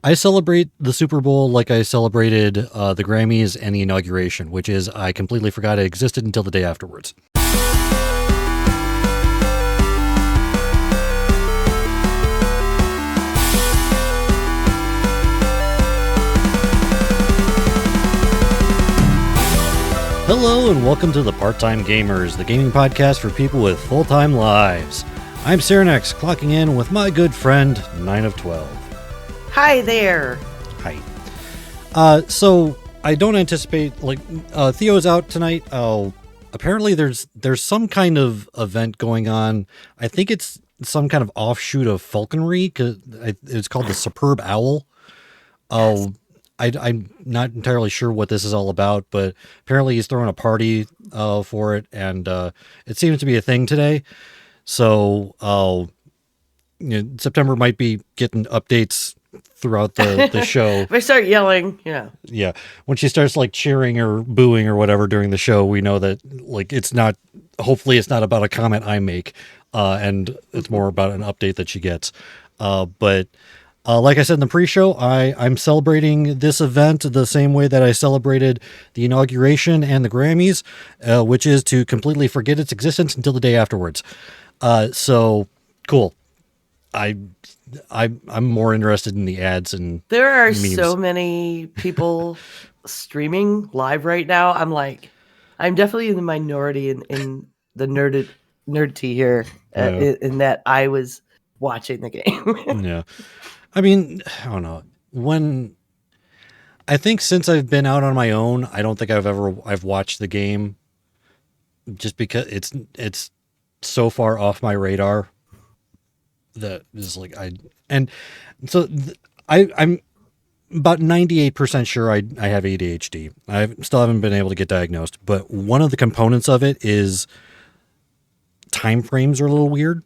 I celebrate the Super Bowl like I celebrated the Grammys and the inauguration, which is I completely forgot it existed until the day afterwards. Hello and welcome to the Part-Time Gamers, the gaming podcast for people with full-time lives. I'm Cyranex, clocking in with my good friend, 9 of 12. Hi there. Hi. So I don't anticipate, Theo's out tonight. Apparently there's some kind of event going on. I think it's some kind of offshoot of falconry, because it's called the Superb Owl. I'm not entirely sure what this is all about, but apparently he's throwing a party for it, and it seems to be a thing today. So September might be getting updates throughout the show. If I start yelling, yeah, when she starts cheering or booing or whatever during the show, we know that it's not. Hopefully, it's not about a comment I make, and it's more about an update that she gets. But like I said in the pre-show, I'm celebrating this event the same way that I celebrated the inauguration and the Grammys, which is to completely forget its existence until the day afterwards. So cool. I'm more interested in the ads, and there are memes. So many people streaming live right now. I'm definitely in the minority in the nerdity here, in that I was watching the game. Yeah. I mean, I don't know. I think since I've been out on my own, I don't think I've watched the game, just because it's so far off my radar that is I'm about 98% sure I have ADHD. I still haven't been able to get diagnosed, but one of the components of it is time frames are a little weird.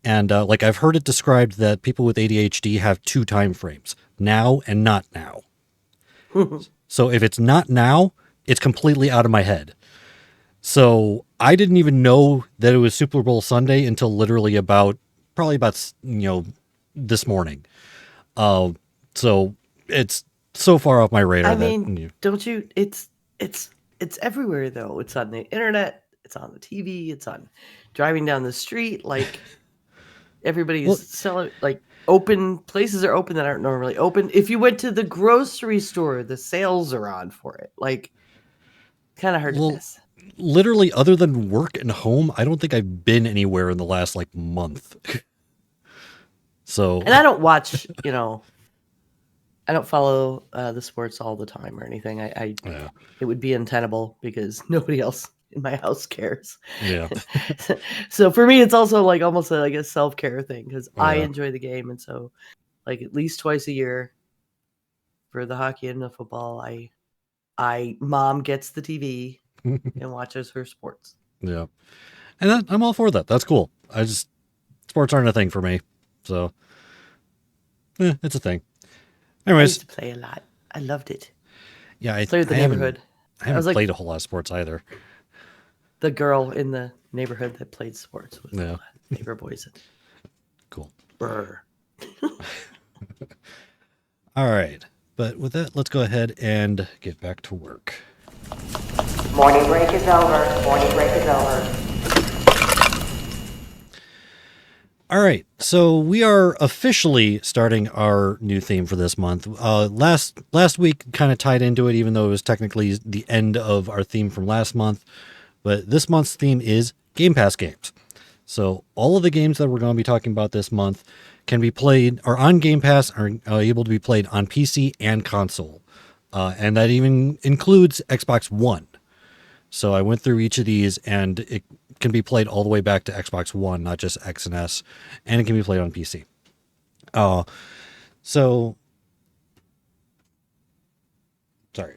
And I've heard it described that people with ADHD have two time frames, now and not now. So if it's not now, it's completely out of my head. So I didn't even know that it was Super Bowl Sunday until literally probably about this morning. So it's so far off my radar. Don't you? It's everywhere though. It's on the internet. It's on the TV. It's on driving down the street. Everybody's selling, open places are open that aren't normally open. If you went to the grocery store, the sales are on for it. Kind of hard to miss. Literally, other than work and home, I don't think I've been anywhere in the last month. So, and I don't watch, I don't follow the sports all the time or anything. It would be untenable because nobody else in my house cares. Yeah. So for me, it's also almost a self-care thing, because I enjoy the game. And so at least twice a year for the hockey and the football, mom gets the TV and watches her sports. Yeah. And I'm all for that. That's cool. Sports aren't a thing for me. So it's a thing. Anyways. I used to play a lot. I loved it. Yeah. I played with the neighborhood. I haven't played a whole lot of sports either. The girl in the neighborhood that played sports with the neighbor boys. Cool. Brr. All right. But with that, let's go ahead and get back to work. Morning break is over. Morning break is over. All right. So we are officially starting our new theme for this month. Last week kind of tied into it, even though it was technically the end of our theme from last month. But this month's theme is Game Pass games. So all of the games that we're going to be talking about this month can be played, or on Game Pass, are able to be played on PC and console. And that even includes Xbox One. So I went through each of these, and it can be played all the way back to Xbox One, not just X and S. And it can be played on PC. Sorry.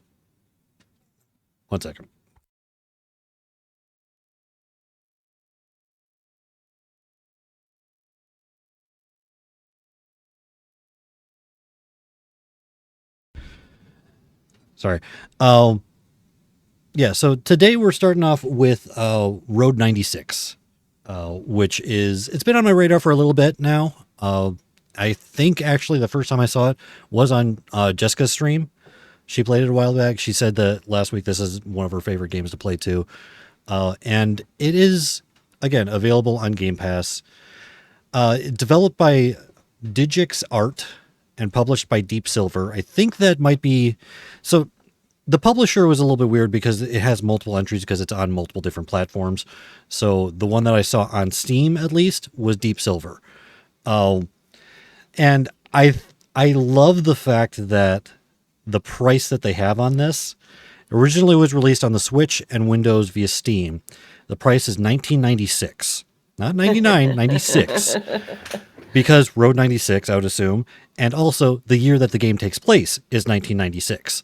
1 second. Sorry. Yeah, so today we're starting off with Road 96, which it's been on my radar for a little bit now. I think actually the first time I saw it was on Jessica's stream. She played it a while back. She said that last week this is one of her favorite games to play too. And it is, again, available on Game Pass. Developed by Digix Art and published by Deep Silver. I think that might be... So the publisher was a little bit weird because it has multiple entries because it's on multiple different platforms. So the one that I saw on Steam, at least, was Deep Silver. And I love the fact that the price that they have on this originally was released on the Switch and Windows via Steam. The price is $19.96, not $99, $96, because Road 96, I would assume, and also the year that the game takes place is 1996.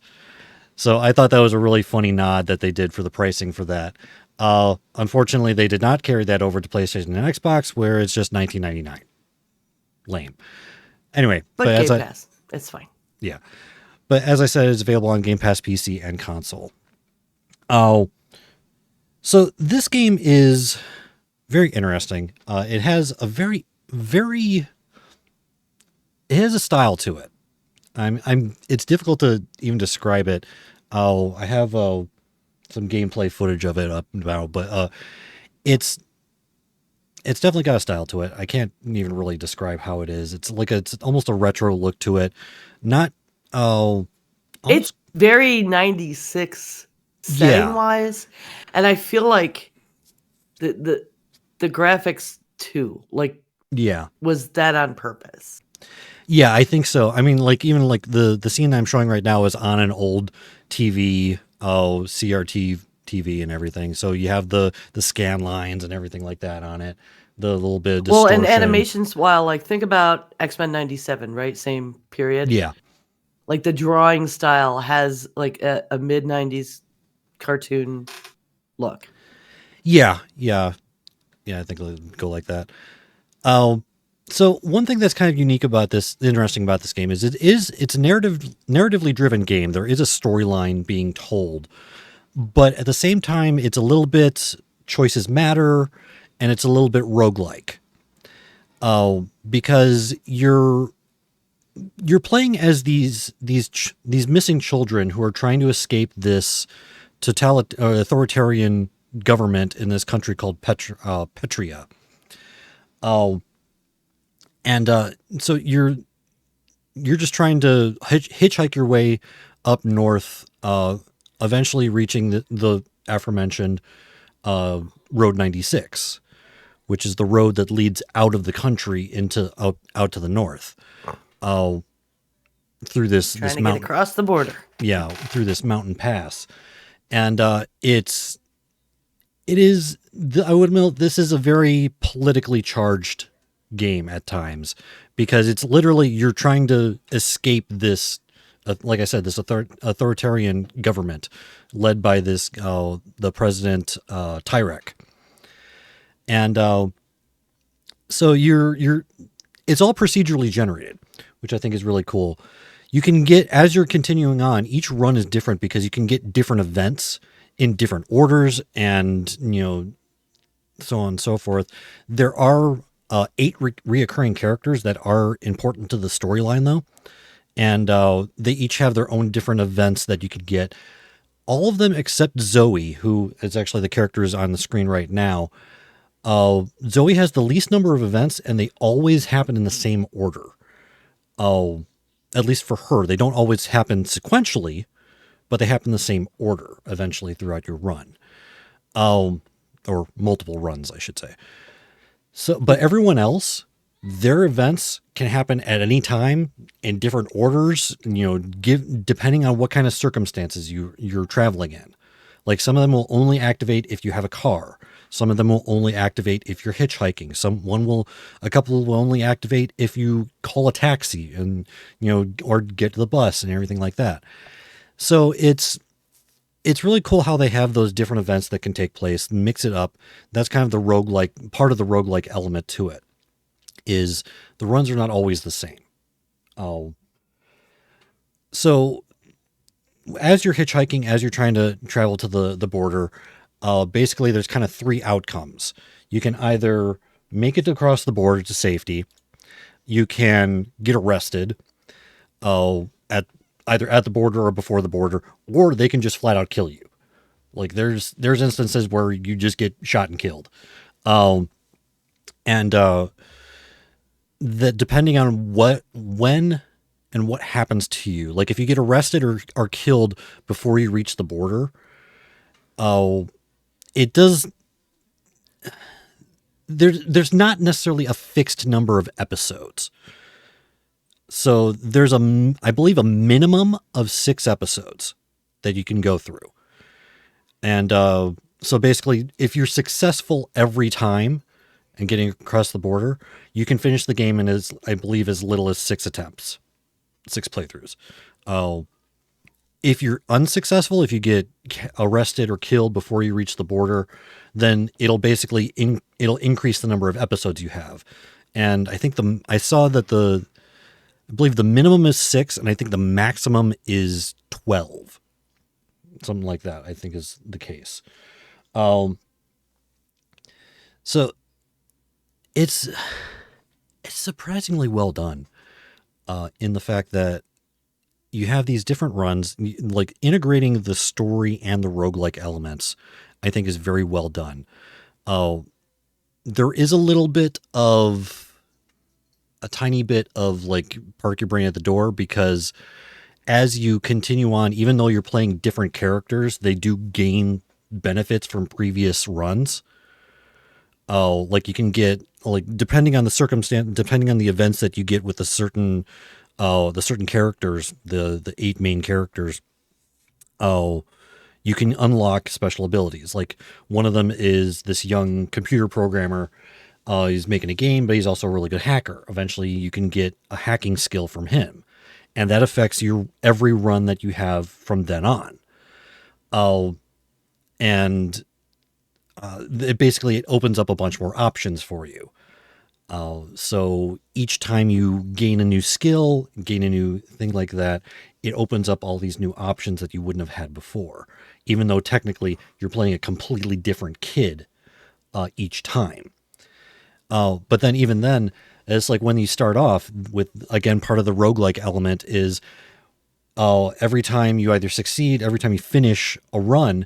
So I thought that was a really funny nod that they did for the pricing for that. Unfortunately, they did not carry that over to PlayStation and Xbox, where it's just $19.99. Lame. Anyway, But Game Pass, it's fine. Yeah. But as I said, it's available on Game Pass PC and console. Oh, so this game is very interesting. It has a very, very, it has a style to it. It's difficult to even describe it. I have some gameplay footage of it up now, but it's definitely got a style to it. I can't even really describe how it is. It's almost a retro look to it. Not It's very 96 setting wise, and I feel like the graphics too, like, was that on purpose? Yeah, I think so. I mean, like, even like the scene I'm showing right now is on an old TV, CRT TV and everything. So you have the scan lines and everything like that on it. The little bit of distortion. Well, and animations, while, like, think about X-Men 97, right? Same period. Yeah. Like, the drawing style has like a mid 90s cartoon look. Yeah. I think it'll go like that. So one thing that's kind of unique about this, interesting about this game is it's a narratively driven game. There is a storyline being told, but at the same time, it's a little bit choices matter, and it's a little bit roguelike. Because you're playing as these missing children who are trying to escape this authoritarian government in this country called Petria. And so you're just trying to hitchhike your way up north, eventually reaching the aforementioned Road 96, which is the road that leads out of the country into out to the north. Through this Trying to mountain, get across the border. Yeah, through this mountain pass, and it is. I would admit this is a very politically charged game at times, because it's literally you're trying to escape this, like I said, this authoritarian government led by this the president Tyrek, and so you're it's all procedurally generated, which I think is really cool. You can get, as you're continuing on, each run is different because you can get different events in different orders, and so on and so forth. There are 8 reoccurring characters that are important to the storyline, though, and they each have their own different events that you could get. All of them except Zoe, who is actually the character is on the screen right now. Zoe has the least number of events, and they always happen in the same order. At least for her, they don't always happen sequentially, but they happen in the same order eventually throughout your run, or multiple runs, I should say. So, but everyone else, their events can happen at any time in different orders, depending on what kind of circumstances you're traveling in. Like, some of them will only activate if you have a car. Some of them will only activate if you're hitchhiking. A couple will only activate if you call a taxi and, or get to the bus and everything like that. So it's really cool how they have those different events that can take place and mix it up. That's kind of the roguelike part of the roguelike element to it, is the runs are not always the same. So as you're hitchhiking, as you're trying to travel to the border, basically there's kind of 3 outcomes. You can either make it across the border to safety, you can get arrested at either at the border or before the border, or they can just flat out kill you. Like there's instances where you just get shot and killed. And that depending on when and what happens to you, like if you get arrested or are killed before you reach the border, it does. There's not necessarily a fixed number of episodes. So there's I believe a minimum of 6 episodes that you can go through. And so basically, if you're successful every time and getting across the border, you can finish the game in I believe as little as 6 attempts, 6 playthroughs. If you're unsuccessful, if you get arrested or killed before you reach the border, then it'll basically it'll increase the number of episodes you have. And I think I saw that I believe the minimum is 6, and I think the maximum is 12. Something like that, I think, is the case. So it's surprisingly well done in the fact that you have these different runs, like integrating the story and the roguelike elements, I think is very well done. There is a tiny bit of like park your brain at the door, because as you continue on, even though you're playing different characters, they do gain benefits from previous runs. Like you can get, like, depending on the circumstance, depending on the events that you get with the certain characters, the 8 main characters, you can unlock special abilities. Like one of them is this young computer programmer. He's making a game, but he's also a really good hacker. Eventually you can get a hacking skill from him, and that affects every run that you have from then on. And it opens up a bunch more options for you. So each time you gain a new skill, gain a new thing like that, it opens up all these new options that you wouldn't have had before, even though technically you're playing a completely different kid each time. But then even then, it's like when you start off with, again, part of the roguelike element is every time you either succeed, every time you finish a run,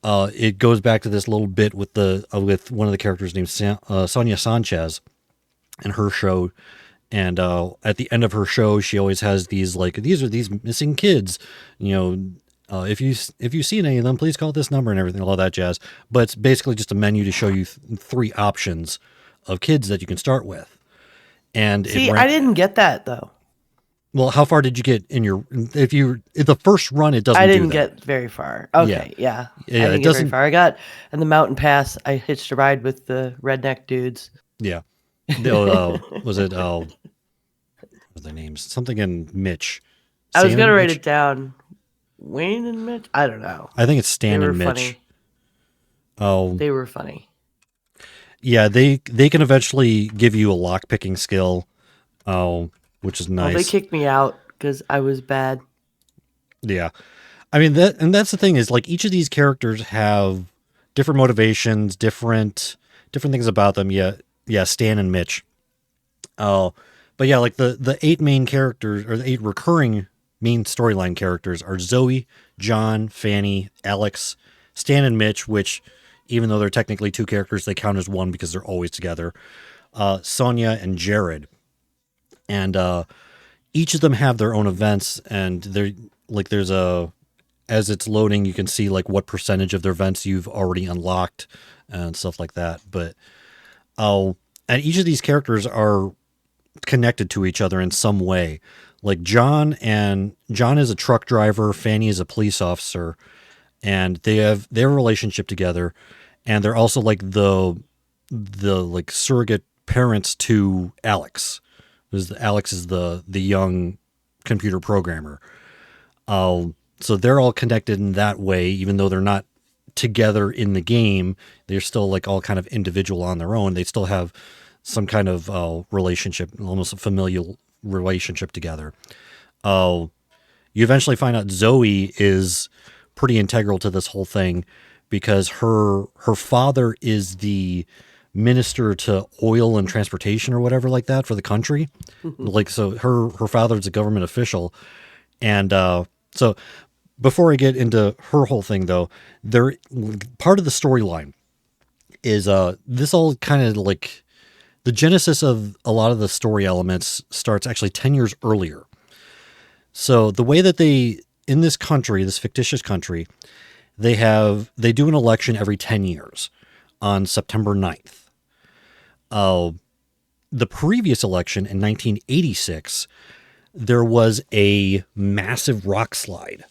it goes back to this little bit with one of the characters named Sonia Sanchez and her show. And at the end of her show, she always has these, like, these are these missing kids, if you've seen any of them, please call this number and everything, all that jazz. But it's basically just a menu to show you 3 options of kids that you can start with. And see, I didn't get that though. Well, how far did you get in the first run? It doesn't. I didn't get very far. Okay, yeah. I didn't get very far. I got in the mountain pass. I hitched a ride with the redneck dudes. Yeah. Was it? What were their names? Something in Mitch. I was gonna write it down. Wayne and Mitch. I don't know. I think it's Stan and Mitch. Funny. Oh, they were funny. Yeah, they can eventually give you a lock picking skill. Which is nice. Well, they kicked me out because I was bad. Yeah. I mean, that's the thing, is like each of these characters have different motivations, different things about them. Yeah, Stan and Mitch. But yeah, like the 8 main characters, or the 8 recurring main storyline characters, are Zoe, John, Fanny, Alex, Stan and Mitch, which, even though they're technically 2 characters, they count as one because they're always together. Sonia and Jared. And each of them have their own events, and as it's loading, you can see like what percentage of their events you've already unlocked and stuff like that. But and each of these characters are connected to each other in some way. Like John is a truck driver, Fanny is a police officer, and they have their relationship together, and they're also like the like surrogate parents to Alex. Alex is the young computer programmer. So they're all connected in that way, even though they're not together in the game. They're still like all kind of individual on their own. They still have some kind of relationship, almost a familial relationship together. You eventually find out Zoe is pretty integral to this whole thing, because her father is the minister to oil and transportation or whatever like that for the country. Like, so her father's a government official. And so before I get into her whole thing, though, there part of the storyline is this all kind of like the genesis of a lot of the story elements starts actually 10 years earlier. So the way that they, in this country, this fictitious country, they do an election every 10 years on September 9th. The previous election in 1986, there was a massive rock slide.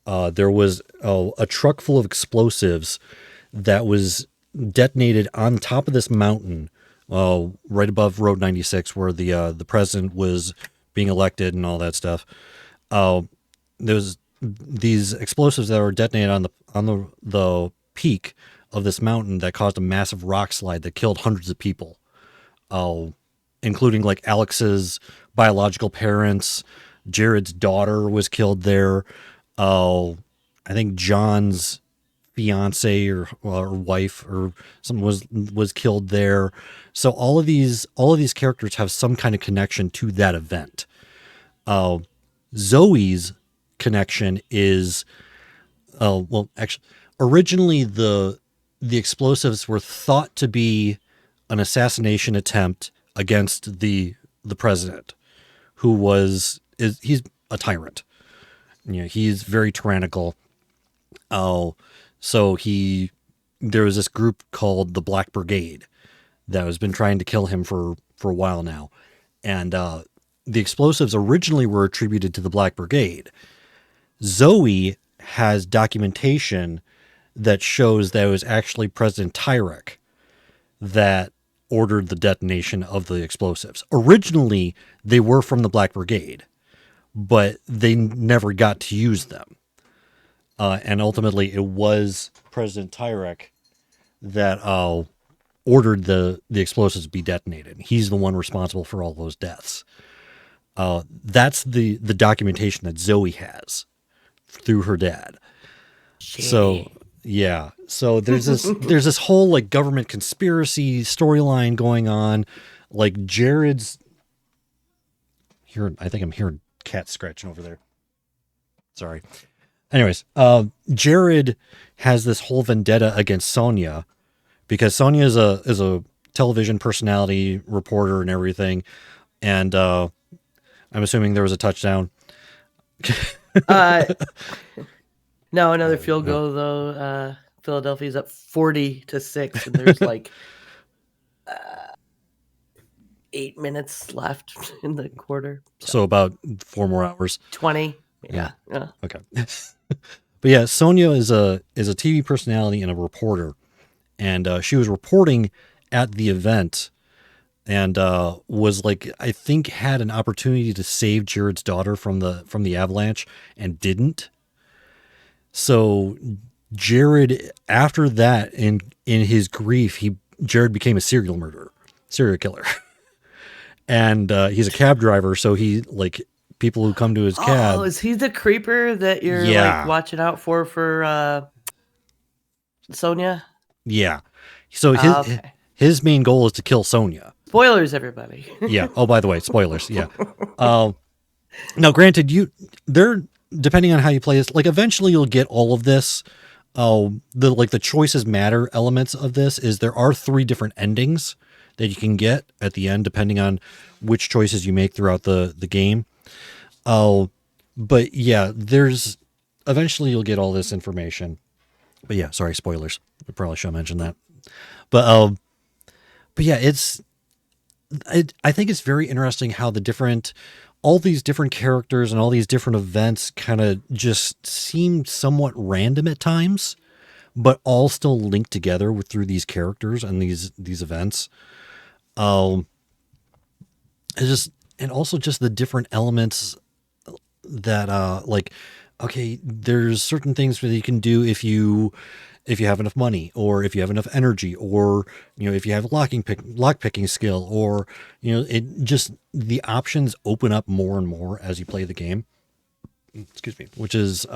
There was a truck full of explosives that was detonated on top of this mountain, right above Road 96, where the president was being elected and all that stuff. There's these explosives that were detonated on the peak of this mountain that caused a massive rock slide that killed hundreds of people, including like Alex's biological parents. Jared's daughter was killed there. I think John's fiance or wife or something was killed there. So all of these characters have some kind of connection to that event. Zoe's connection is, well, actually, originally the explosives were thought to be an assassination attempt against the president, who he's a tyrant. You know, he's very tyrannical. So there was this group called the Black Brigade that has been trying to kill him for a while now. And the explosives originally were attributed to the Black Brigade. Zoe has documentation that shows that it was actually President Tyrek that ordered the detonation of the explosives. Originally, they were from the Black Brigade, but they never got to use them. And ultimately, it was President Tyrek that ordered the explosives to be detonated. He's the one responsible for all those deaths. That's the documentation that Zoe has through her dad. Shit. So yeah, so there's this whole like government conspiracy storyline going on. Like Jared's here, I think I'm hearing cats scratching over there. Sorry. Anyways, Jared has this whole vendetta against Sonia because Sonia is a television personality, reporter, and everything. And I'm assuming there was a touchdown. No, another field goal though. Philadelphia's up 40-6, and there's like 8 minutes left in the quarter. So about 4 more hours. 20. Yeah. Okay. But yeah, Sonia is a TV personality and a reporter, and she was reporting at the event, and was like, I think had an opportunity to save Jared's daughter from the avalanche and didn't. So Jared, after that, in his grief, Jared became a serial killer, and he's a cab driver. So he like people who come to his cab. Oh, is he the creeper that you're like watching out for Sonia? Yeah. So his main goal is to kill Sonia. Spoilers, everybody. Yeah. Oh, by the way, spoilers. Yeah. Now, granted, depending on how you play this, like eventually you'll get all of this. The choices matter elements of this is there are 3 different endings that you can get at the end, depending on which choices you make throughout the game. But yeah, eventually you'll get all this information. But yeah, sorry, spoilers. I probably should mention that. But yeah, I think it's very interesting how all these different characters and all these different events kind of just seem somewhat random at times, but all still linked together through these characters and these events. And also just the different elements that like, okay, there's certain things that you can do if you have enough money, or if you have enough energy, or if you have lock picking skill, or it just the options open up more and more as you play the game. Excuse me, which is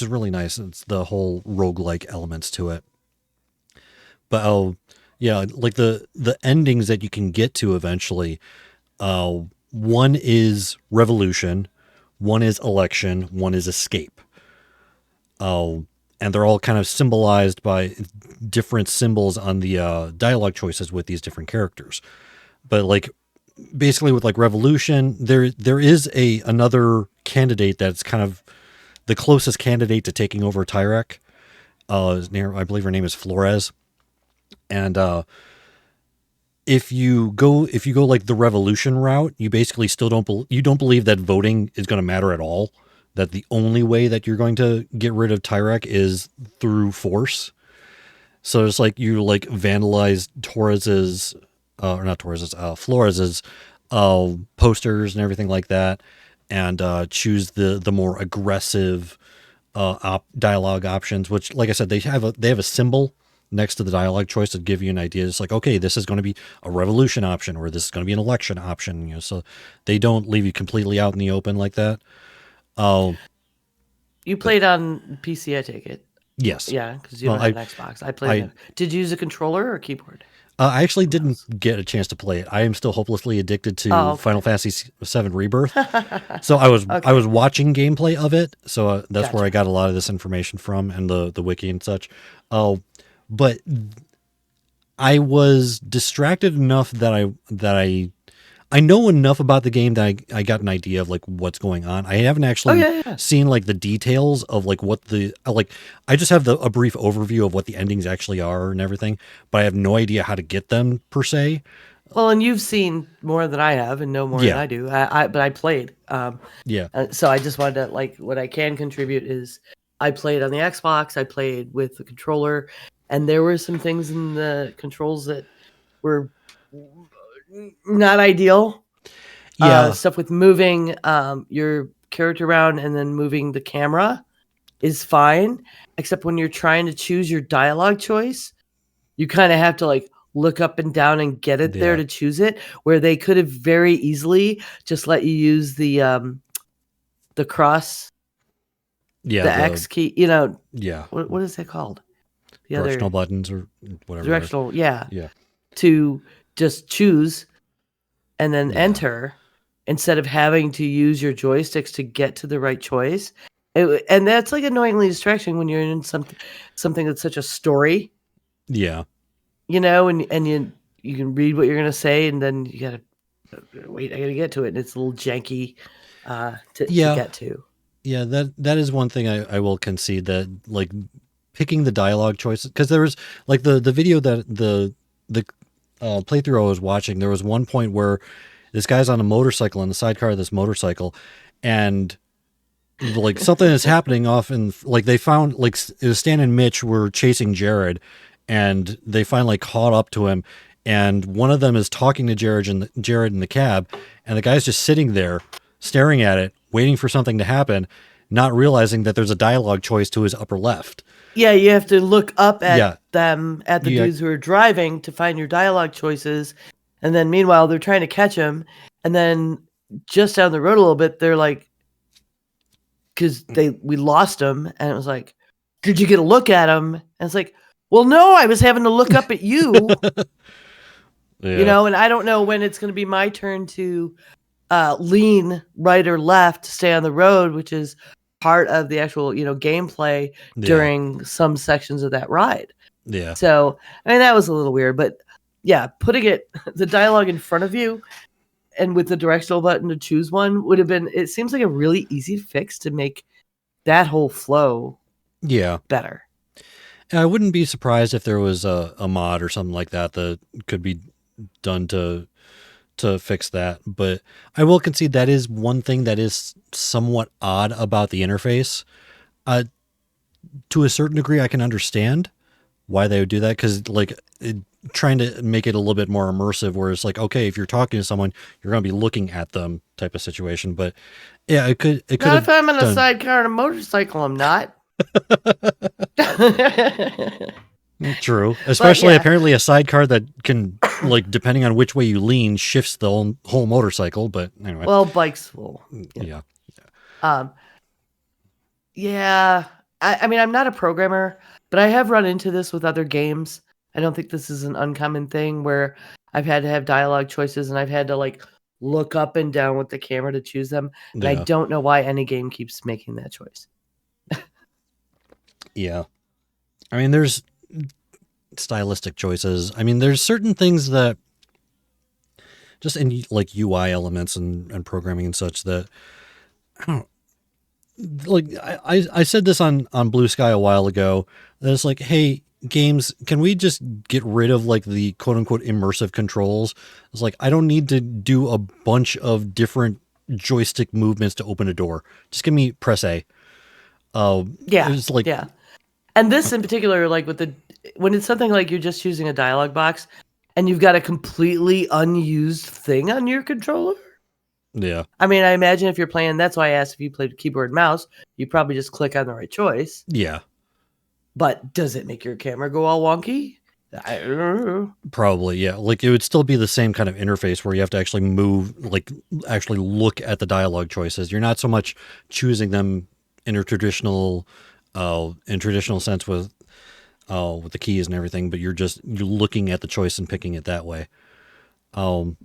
really nice. It's the whole roguelike elements to it. But Yeah, like the endings that you can get to eventually. One is revolution, one is election, one is escape. And they're all kind of symbolized by different symbols on the dialogue choices with these different characters. But like basically with like revolution, there is another candidate that's kind of the closest candidate to taking over Tyrek. I believe her name is Flores, and if you go like the revolution route, you basically still you don't believe that voting is going to matter at all. That the only way that you're going to get rid of Tyrek is through force. So it's like you like vandalize Torres's, or not Torres's, Flores's posters and everything like that, and choose the more aggressive dialogue options. Which, like I said, they have a symbol next to the dialogue choice to give you an idea. It's like, okay, this is going to be a revolution option, or this is going to be an election option. So they don't leave you completely out in the open like that. Oh, You played on PC, I take it. yes. Yeah, because you Well, don't have an Xbox. I played. I Did you use a controller or keyboard? I actually didn't get a chance to play it. I am still hopelessly addicted to Oh, okay. Final Fantasy VII Rebirth. So I was watching gameplay of it. So that's where I got a lot of this information from, and the wiki and such. Oh, but I was distracted enough that I know enough about the game that I got an idea of like what's going on. I haven't actually seen like the details of like what the like. I just have a brief overview of what the endings actually are and everything, but I have no idea how to get them per se. Well, and you've seen more than I have, and know more than I do. But I played. Yeah. So I just wanted to like what I can contribute is I played on the Xbox. I played with the controller, and there were some things in the controls that were not ideal. Yeah. Stuff with moving your character around and then moving the camera is fine, except when you're trying to choose your dialogue choice, you kind of have to like look up and down and get it there to choose it, where they could have very easily just let you use the cross, the X key, what is that called? The directional other buttons or whatever. Directional, yeah. Yeah. To just choose and then enter instead of having to use your joysticks to get to the right choice. And that's like annoyingly distracting when you're in something that's such a story. Yeah. And you can read what you're going to say, and then you got to wait. I got to get to it. And it's a little janky to get to. Yeah, that is one thing I will concede, that like picking the dialogue choices, because there was like the video that the playthrough I was watching, there was one point where this guy's on a motorcycle in the sidecar of this motorcycle, and like something is happening off, and like they found like it was Stan and Mitch were chasing Jared, and they finally caught up to him, and one of them is talking to Jared in the cab, and the guy's just sitting there staring at it, waiting for something to happen, not realizing that there's a dialogue choice to his upper left. Yeah, you have to look up at them, at the dudes who are driving, to find your dialogue choices. And then meanwhile, they're trying to catch him. And then just down the road a little bit, they're like, because we lost him. And it was like, did you get a look at him? And it's like, well, no, I was having to look up at you. And I don't know when it's going to be my turn to lean right or left to stay on the road, which is part of the actual, gameplay during some sections of that ride. Yeah. So, I mean, that was a little weird, but yeah, putting the dialogue in front of you and with the directional button to choose one would have been, it seems like a really easy fix to make that whole flow better. And I wouldn't be surprised if there was a mod or something like that could be done to fix that. But I will concede that is one thing that is somewhat odd about the interface. To a certain degree, I can understand why they would do that, because like trying to make it a little bit more immersive, where it's like, okay, if you're talking to someone, you're going to be looking at them type of situation. But yeah, it could. Not if I'm in a sidecar on a motorcycle, I'm not. True. Especially apparently a sidecar that can, like, depending on which way you lean, shifts the whole motorcycle. But anyway. Well, bikes will. Yeah. Yeah. I mean, I'm not a programmer, but I have run into this with other games. I don't think this is an uncommon thing where I've had to have dialogue choices and I've had to like look up and down with the camera to choose them. And I Yeah. don't know why any game keeps making that choice. Yeah. I mean, there's stylistic choices. I mean, there's certain things that just in like UI elements and programming and such that I don't like. I said this on Blue Sky a while ago. That it's like, hey, games, can we just get rid of like the quote unquote immersive controls? It's like I don't need to do a bunch of different joystick movements to open a door. Just give me press A. Yeah. It's like Yeah. And this in particular, like when it's something like you're just using a dialogue box and you've got a completely unused thing on your controller. yeah. I mean, I imagine if you're playing, that's why I asked if you played keyboard and mouse, you probably just click on the right choice. Yeah. But does it make your camera go all wonky? I don't know. Probably, yeah. Like it would still be the same kind of interface where you have to actually move, like actually look at the dialogue choices. You're not so much choosing them in a traditional sense with the keys and everything, but you're looking at the choice and picking it that way. So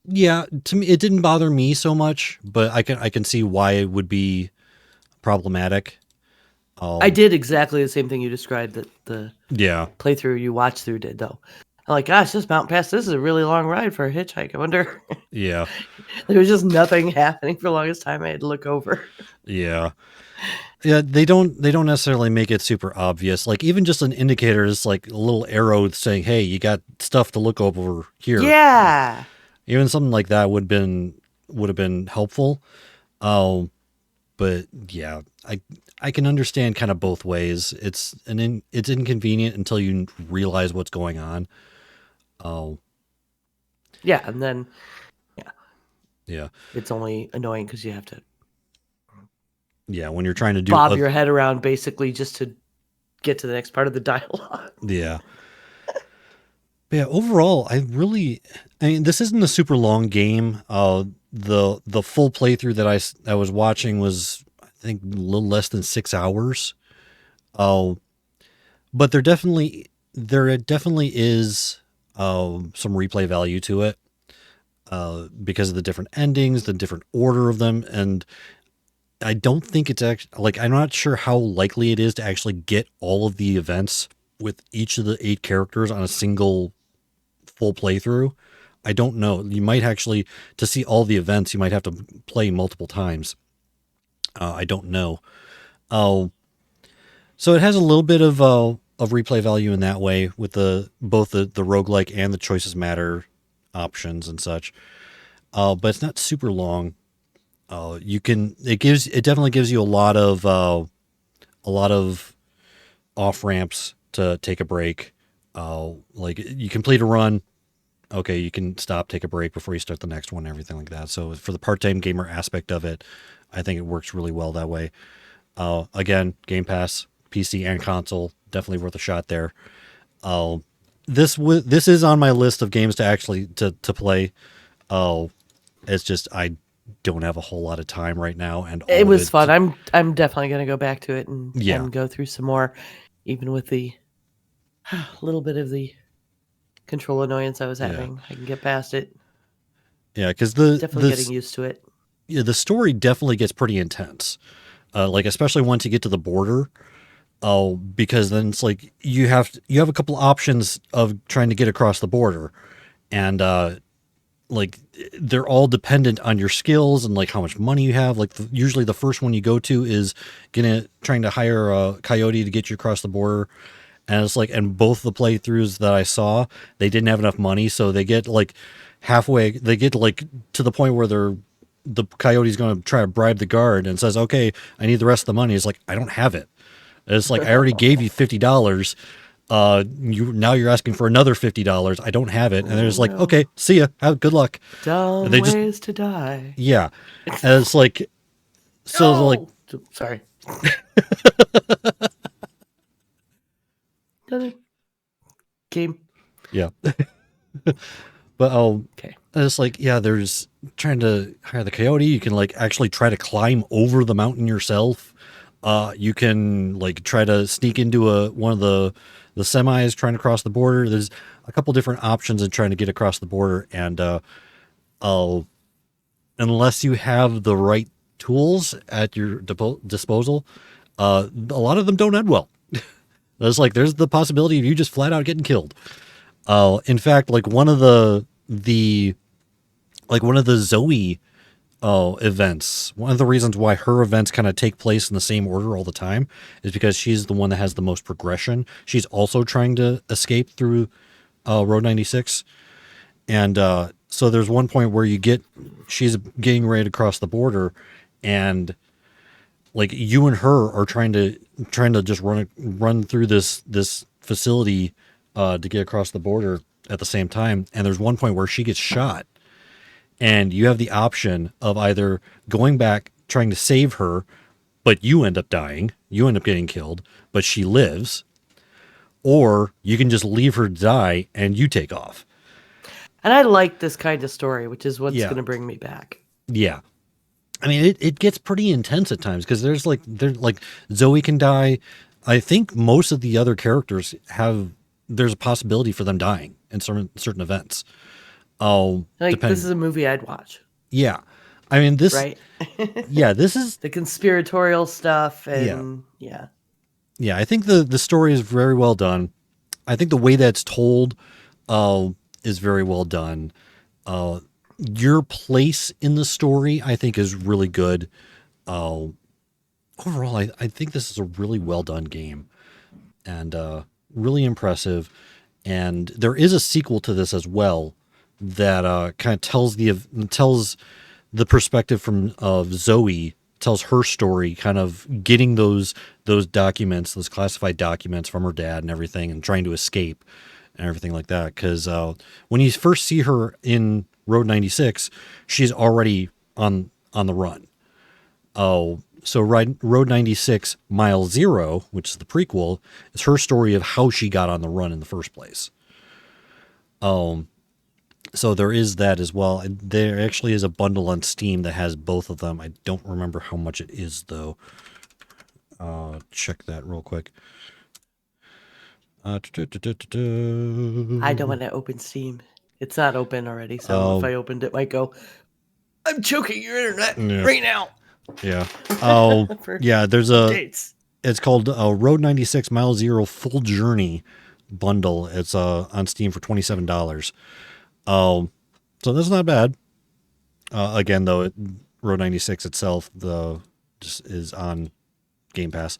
yeah, to me it didn't bother me so much, but I can see why it would be problematic. I did exactly the same thing you described that the Yeah. playthrough you watched through did, though. I'm like, gosh, this Mountain Pass, this is a really long ride for a hitchhike. I wonder. Yeah. There was just nothing happening for the longest time. I had to look over. Yeah. Yeah, they don't necessarily make it super obvious. Like even just an indicator is like a little arrow saying, "Hey, you got stuff to look over here." Yeah. Even something like that would have been helpful. But yeah, I can understand kind of both ways. It's inconvenient until you realize what's going on. Yeah, and then Yeah. it's only annoying because you have to Yeah, when you're trying to do bob your head around basically just to get to the next part of the dialogue. Yeah. But yeah, overall, I mean, this isn't a super long game. The full playthrough that I was watching was, I think, a little less than 6 hours. But there definitely is some replay value to it, because of the different endings, the different order of them, and I don't think it's actually like I'm not sure how likely it is to actually get all of the events with each of the 8 characters on a single full playthrough. I don't know. You might actually, to see all the events, you might have to play multiple times. I don't know. So it has a little bit of replay value in that way with both the roguelike and the choices matter options and such. But it's not super long. It definitely gives you a lot of off ramps to take a break. Like you complete a run, okay, you can stop, take a break before you start the next one, everything like that. So for the part-time gamer aspect of it, I think it works really well that way. Again, Game Pass, PC and console, definitely worth a shot there. This is on my list of games to actually to play. It's just I don't have a whole lot of time right now, and It was fun. I'm definitely going to go back to it and go through some more, even with the little bit of the control annoyance I was having. I can get past it. Yeah, because definitely getting used to it. Yeah, the story definitely gets pretty intense. Like especially once you get to the border. Because then it's like you have a couple options of trying to get across the border, and like they're all dependent on your skills and like how much money you have. Like usually the first one you go to is trying to hire a coyote to get you across the border. And it's like, and both the playthroughs that I saw, they didn't have enough money. So they get like halfway, they get like to the point where the coyote's going to try to bribe the guard and says, okay, I need the rest of the money. It's like, I don't have it. And it's like, I already gave you $50. Now you're asking for another $50. I don't have it. And they're just like, okay, see ya. Good luck. Dumb ways to die. Yeah. And it's like, so no! like, sorry. Another game. Yeah. But okay. It's like, yeah, there's trying to hire the coyote. You can like actually try to climb over the mountain yourself. You can like try to sneak into one of the semis trying to cross the border. There's a couple different options in trying to get across the border, and unless you have the right tools at your disposal, a lot of them don't end well. There's the possibility of you just flat out getting killed. In fact, like one of the Zoe events, one of the reasons why her events kind of take place in the same order all the time is because she's the one that has the most progression. She's also trying to escape through Road 96. And so there's one point where she's getting ready to cross the border, and like you and her are trying to just run through this facility to get across the border at the same time. And there's one point where she gets shot, and you have the option of either going back trying to save her, but you end up dying, you end up getting killed, but she lives, or you can just leave her die and you take off. And I like this kind of story, which is what's Yeah. going to bring me back. Yeah. I mean, it gets pretty intense at times because there's like Zoe can die. I think most of the other characters there's a possibility for them dying in certain events. This is a movie I'd watch. Yeah. I mean, right? Yeah, this is the conspiratorial stuff. And yeah. I think the story is very well done. I think the way that's told is very well done. Your place in the story, I think, is really good. Overall, I think this is a really well done game and really impressive. And there is a sequel to this as well that kind of tells the perspective of Zoe, tells her story, kind of getting those documents, those classified documents from her dad and everything, and trying to escape and everything like that. Because when you first see her in Road 96, she's already on the run. So Road 96 Mile Zero, which is the prequel, is her story of how she got on the run in the first place. So there is that as well. There actually is a bundle on Steam that has both of them. I don't remember how much it is, though. Check that real quick. I don't want to open Steam. It's not open already, so if I opened it, it might go, I'm choking your internet right now. Yeah. Oh, yeah, there's it's called Road 96 Mile Zero Full Journey bundle. It's on Steam for $27. So that's not bad. Again, though, Road 96 itself just is on Game Pass,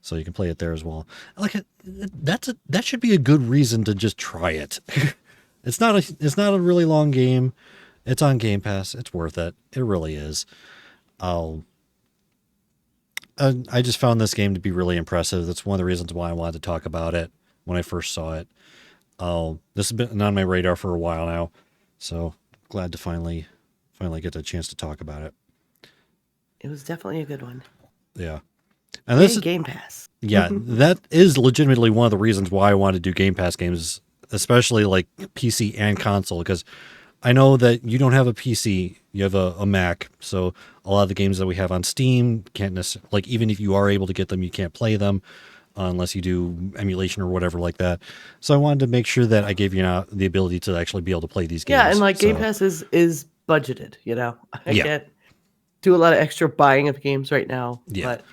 so you can play it there as well. That should be a good reason to just try it. It's not a really long game. It's on Game Pass. It's worth it. It really is. I just found this game to be really impressive. That's one of the reasons why I wanted to talk about it when I first saw it. This has been on my radar for a while now, so glad to finally get the chance to talk about it. It was definitely a good one. Yeah. And this is Game Pass. Yeah, that is legitimately one of the reasons why I wanted to do Game Pass games, especially like PC and console, because I know that you don't have a PC, you have a Mac, so a lot of the games that we have on Steam can't necessarily, like, even if you are able to get them, you can't play them unless you do emulation or whatever like that. So I wanted to make sure that I gave you the ability to actually be able to play these games. Yeah, and like Game Pass is budgeted, you know. I can't do a lot of extra buying of games right now. Yeah. But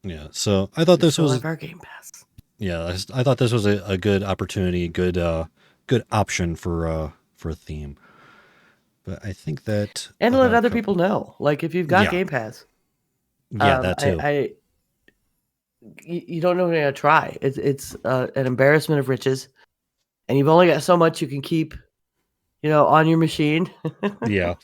yeah, so I thought this was our Game Pass. Yeah, I thought this was a good opportunity, good option for a theme. But I think that and let other people know, like if you've got Game Pass. Yeah, that too. You don't know what you're gonna try. It's an embarrassment of riches, and you've only got so much you can keep, on your machine. Yeah.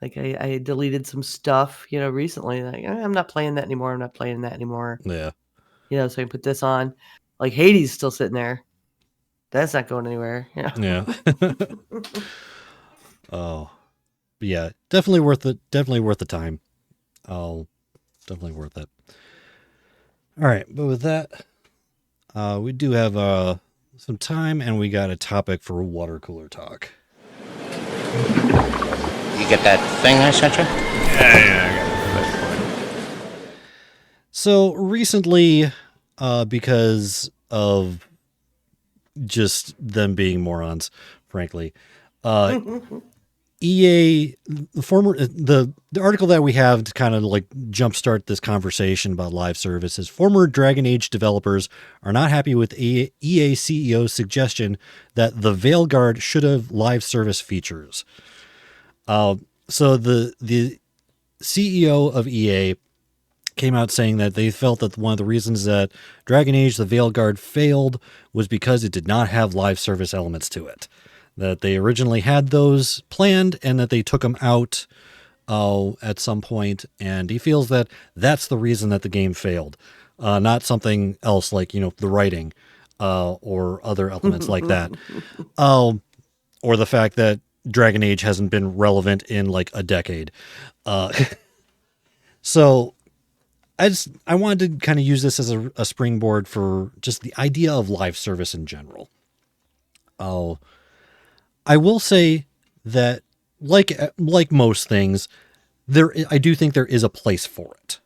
Like I deleted some stuff, recently. Like I'm not playing that anymore. I'm not playing that anymore. Yeah. So I can put this on. Like Hades still sitting there. That's not going anywhere. Yeah. Oh, yeah. Definitely worth it. Definitely worth the time. Definitely worth it. All right, but with that, we do have some time, and we got a topic for water cooler talk. You get that thing I sent you? Yeah, I got it. So recently, because of just them being morons, frankly, uh, EA, the article that we have to kind of like jumpstart this conversation about live services. Former Dragon Age developers are not happy with EA CEO's suggestion that the Veilguard should have live service features. So the CEO of EA came out saying that they felt that one of the reasons that Dragon Age the Veilguard failed was because it did not have live service elements to it. That they originally had those planned and that they took them out at some point, and he feels that that's the reason that the game failed, not something else like the writing or other elements like that, or the fact that Dragon Age hasn't been relevant in like a decade. So I wanted to kind of use this as a springboard for just the idea of live service in general. I will say that, like most things, I do think there is a place for it,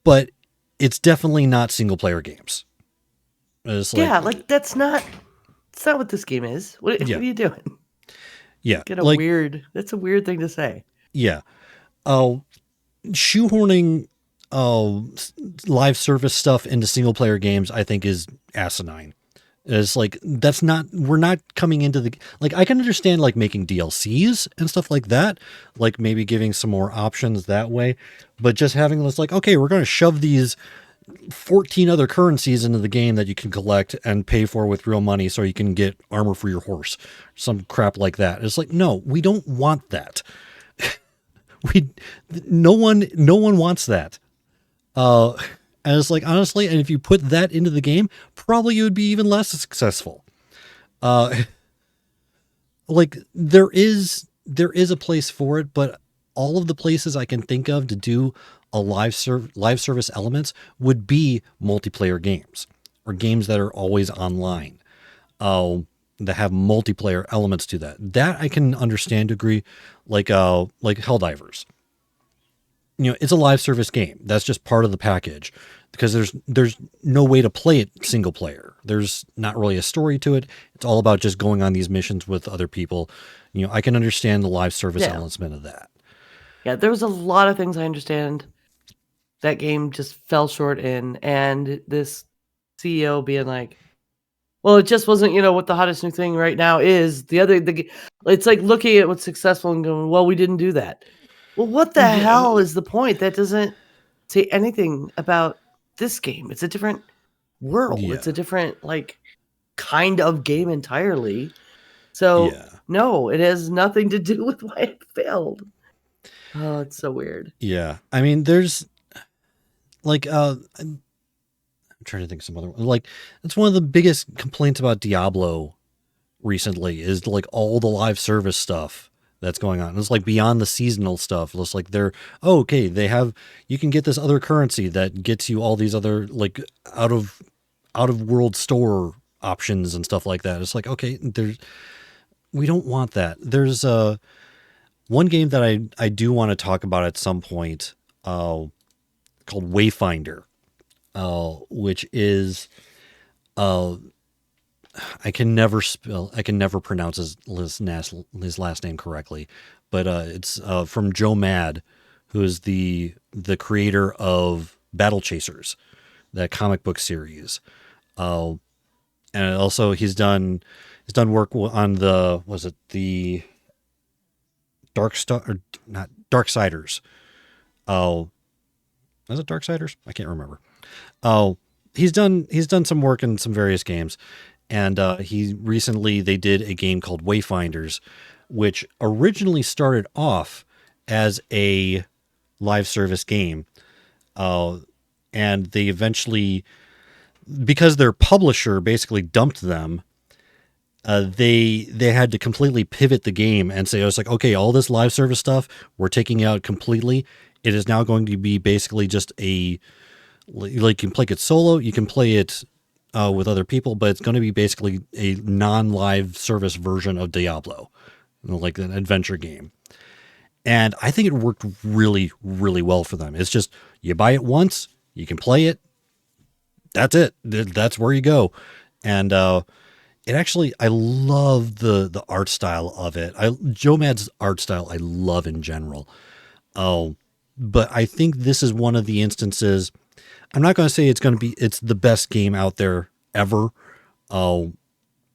but it's definitely not single player games. It's that's not what this game is. What are you doing? Yeah, That's a weird thing to say. Yeah, shoehorning live service stuff into single player games, I think, is asinine. It's like, we're not coming into I can understand like making DLCs and stuff like that, like maybe giving some more options that way, but just having this like, okay, we're going to shove these 14 other currencies into the game that you can collect and pay for with real money so you can get armor for your horse, some crap like that. It's like, no, we don't want that. No one wants that. And it's like, honestly, and if you put that into the game, probably you would be even less successful. Like there is a place for it, but all of the places I can think of to do a live service elements would be multiplayer games or games that are always online. That have multiplayer elements to that. That I can understand to agree, like Helldivers. It's a live service game. That's just part of the package because there's no way to play it single player. There's not really a story to it. It's all about just going on these missions with other people. I can understand the live service element of that. Yeah, there was a lot of things I understand that game just fell short in, and this CEO being like, well, it just wasn't, what the hottest new thing right now is. It's like looking at what's successful and going, well, we didn't do that. Well, what the hell is the point? That doesn't say anything about this game. It's a different world. Yeah. It's a different, kind of game entirely. So, no, it has nothing to do with why it failed. Oh, it's so weird. Yeah. I mean, there's, I'm trying to think of some other, it's one of the biggest complaints about Diablo recently is, all the live service stuff that's going on. It's beyond the seasonal stuff. It's like you can get this other currency that gets you all these other out of world store options and stuff like that. It's like, okay, we don't want that. There's one game that I do want to talk about at some point called Wayfinder, which is I can never pronounce his last name correctly, but it's from Joe Mad, who is the creator of Battle Chasers, that comic book series. And also he's done work on the Darksiders. Oh, was it Darksiders? I can't remember. Oh, he's done some work in some various games. And they did a game called Wayfinders, which originally started off as a live service game. And they eventually, because their publisher basically dumped them, they had to completely pivot the game and say, I was like, okay, all this live service stuff, we're taking out completely. It is now going to be basically just you can play it solo, you can play it with other people, but it's going to be basically a non-live service version of Diablo, like an adventure game. And I think it worked really, really well for them. It's just, you buy it once, You can play it. That's it. That's where you go. And it actually, I love the art style of it. Joe Mad's art style I love in general. Oh, but I think this is one of the instances. I'm not going to say it's the best game out there ever. Oh,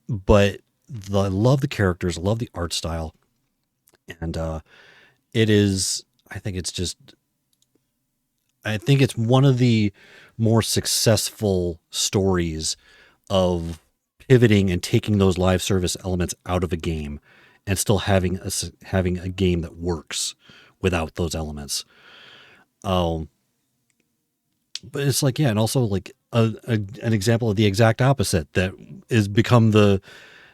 but I love the characters. I love the art style. And it is, I think it's one of the more successful stories of pivoting and taking those live service elements out of a game and still having a game that works without those elements. But it's like, yeah, and also like an example of the exact opposite that has become the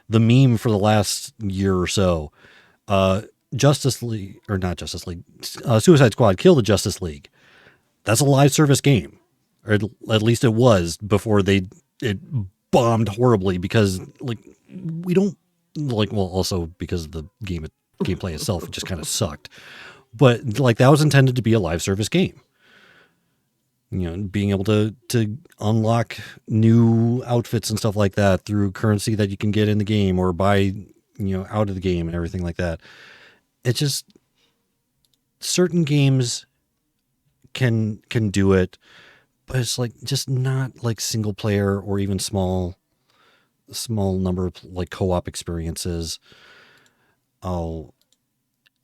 meme for the last year or so. Justice League, or not Justice League, Suicide Squad Kill the Justice League. That's a live service game, or at least it was before it bombed horribly because like we don't like, well, also because the gameplay itself just kind of sucked, but like that was intended to be a live service game. You know, being able to unlock new outfits and stuff like that through currency that you can get in the game or buy, out of the game and everything like that. It's just certain games can do it, but it's like just not like single player or even small number of like co-op experiences. Oh,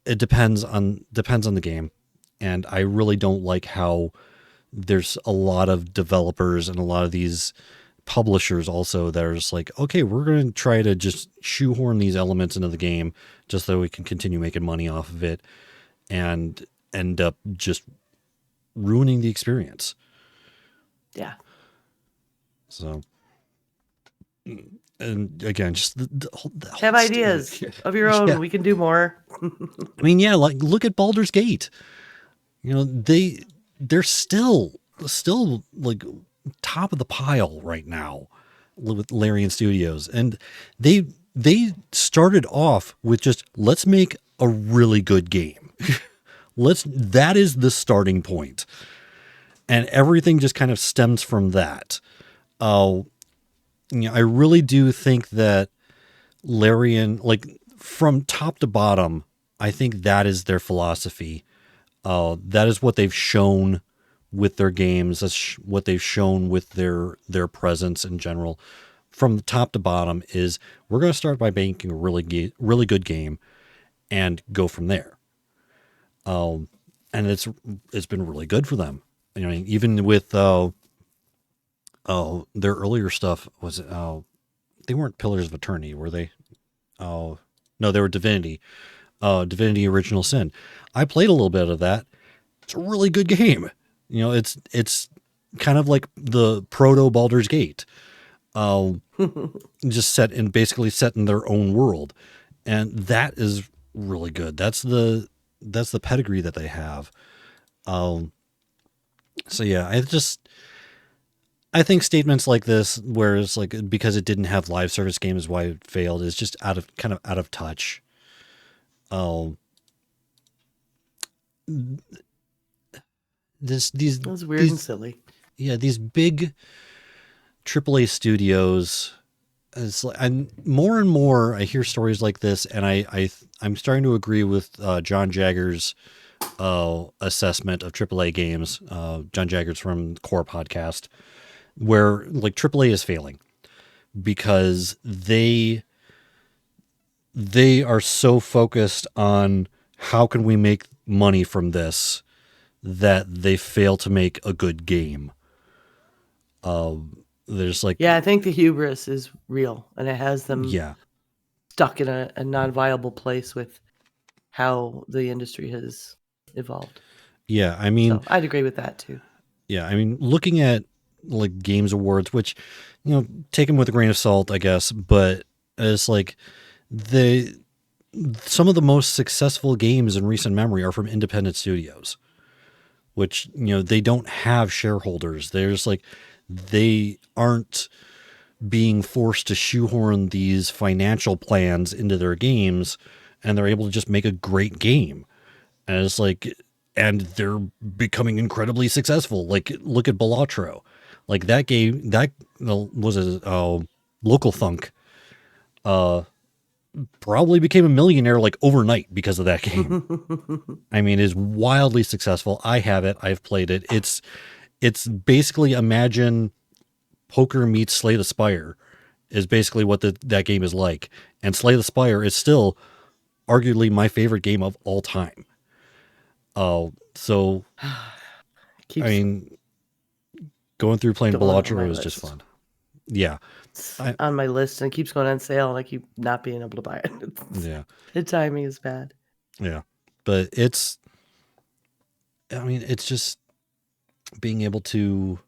it depends on the game, and I really don't like how there's a lot of developers and a lot of these publishers also that are just like, okay, we're going to try to just shoehorn these elements into the game just so we can continue making money off of it and end up just ruining the experience. Yeah. So, and again, just the whole have ideas of your own. Yeah. We can do more. I mean, yeah, like look at Baldur's Gate. They're still like top of the pile right now with Larian Studios, and they started off with just let's make a really good game. That is the starting point, and everything just kind of stems from that. I really do think that Larian, like from top to bottom, I think that is their philosophy. That is what they've shown with their games. That's what they've shown with their presence in general. From the top to bottom is we're going to start by making a really good game and go from there. And it's been really good for them. Even with their earlier stuff, was they weren't Pillars of Eternity, were they? No, they were Divinity. Divinity Original Sin. I played a little bit of that. It's a really good game. It's kind of like the proto Baldur's Gate. Just set in their own world. And that is really good. That's the pedigree that they have. So yeah, I think statements like this, where it's like because it didn't have live service games, why it failed, is just out of touch. That was weird and silly. Yeah, these big AAA studios. It's like, and more I hear stories like this, and I'm starting to agree with John Jagger's assessment of AAA games. John Jagger's from Core Podcast, where like AAA is failing because they are so focused on how can we make money from this that they fail to make a good game. There's like, I think the hubris is real, and it has them stuck in a non-viable place with how the industry has evolved. Yeah, I mean, so I'd agree with that too. Yeah, I mean, looking at like games awards, which take them with a grain of salt, I guess, but it's like some of the most successful games in recent memory are from independent studios, which, they don't have shareholders. There's like, they aren't being forced to shoehorn these financial plans into their games, and they're able to just make a great game. And it's like and they're becoming incredibly successful. Like, look at Balatro. Like, that game, that was a local thunk, probably became a millionaire like overnight because of that game. I mean, it's wildly successful. I have it. I've played it. It's basically, imagine poker meets Slay the Spire is basically what that game is like. And Slay the Spire is still arguably my favorite game of all time. So I mean, going through playing Balatro is just fun. Yeah. It's on my list, and it keeps going on sale, and I keep not being able to buy it. Yeah. The timing is bad. Yeah. But it's just being able to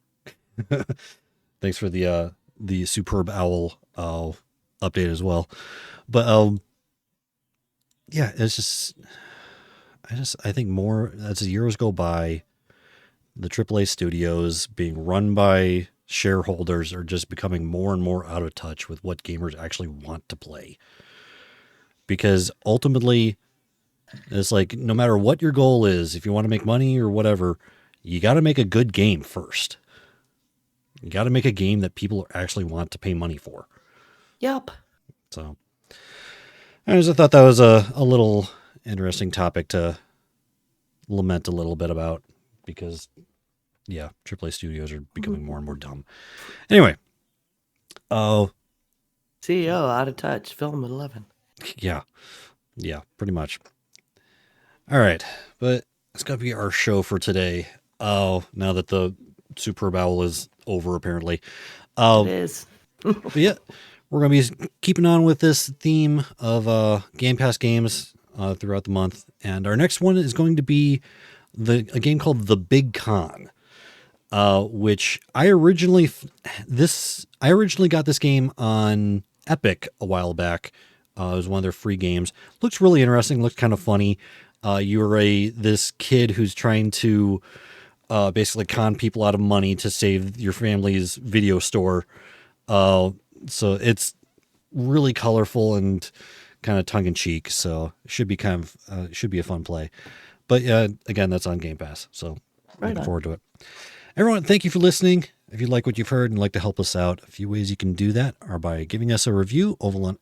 thanks for the superb owl update as well. But yeah, it's just I think more as the years go by, the AAA studios being run by shareholders are just becoming more and more out of touch with what gamers actually want to play. Because ultimately, it's like, no matter what your goal is, if you want to make money or whatever, you got to make a good game first. You got to make a game that people actually want to pay money for. Yep. So I just thought that was a little interesting topic to lament a little bit about, because yeah, AAA studios are becoming more and more dumb. Anyway. CEO out of touch. Film at 11. Yeah. Yeah, pretty much. All right. But it's going to be our show for today. Oh, now that the Superb Owl is over, apparently. It is. But yeah, we're going to be keeping on with this theme of Game Pass games throughout the month. And our next one is going to be a game called The Big Con. Which I originally got this game on Epic a while back. It was one of their free games. Looks really interesting. Looks kind of funny. You're this kid who's trying to basically con people out of money to save your family's video store. So it's really colorful and kind of tongue in cheek. So it should be should be a fun play. But again, that's on Game Pass. So looking forward to it. Everyone, thank you for listening. If you like what you've heard and like to help us out, a few ways you can do that are by giving us a review over on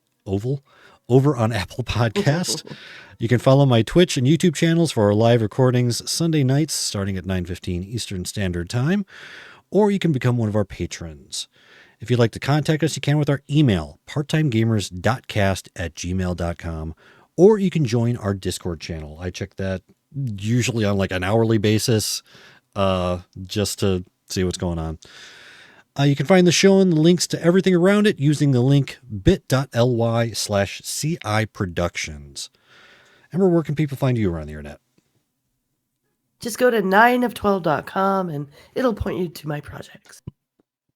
Apple Podcast. You can follow my Twitch and YouTube channels for our live recordings Sunday nights starting at 9:15 Eastern Standard Time, or you can become one of our patrons. If you'd like to contact us, you can with our email, parttimegamers.cast@gmail.com, or you can join our Discord channel. I check that usually on like an hourly basis, just to see what's going on. You can find the show and the links to everything around it using the link bit.ly/CI Productions. Emma, where can people find you around the internet? Just go to 9of12.com and it'll point you to my projects.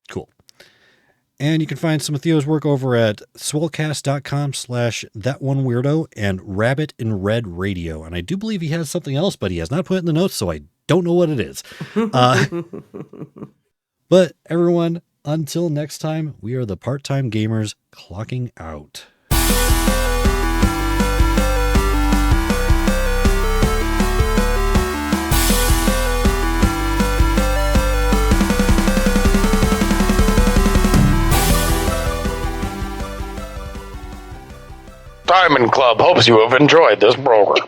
Cool. And you can find some of Theo's work over at swellcast.com/thatoneweirdo and Rabbit in Red Radio. And I do believe he has something else, but he has not put it in the notes, so I don't know what it is. But everyone, until next time, we are the Part-Time Gamers clocking out. Diamond Club hopes you have enjoyed this program.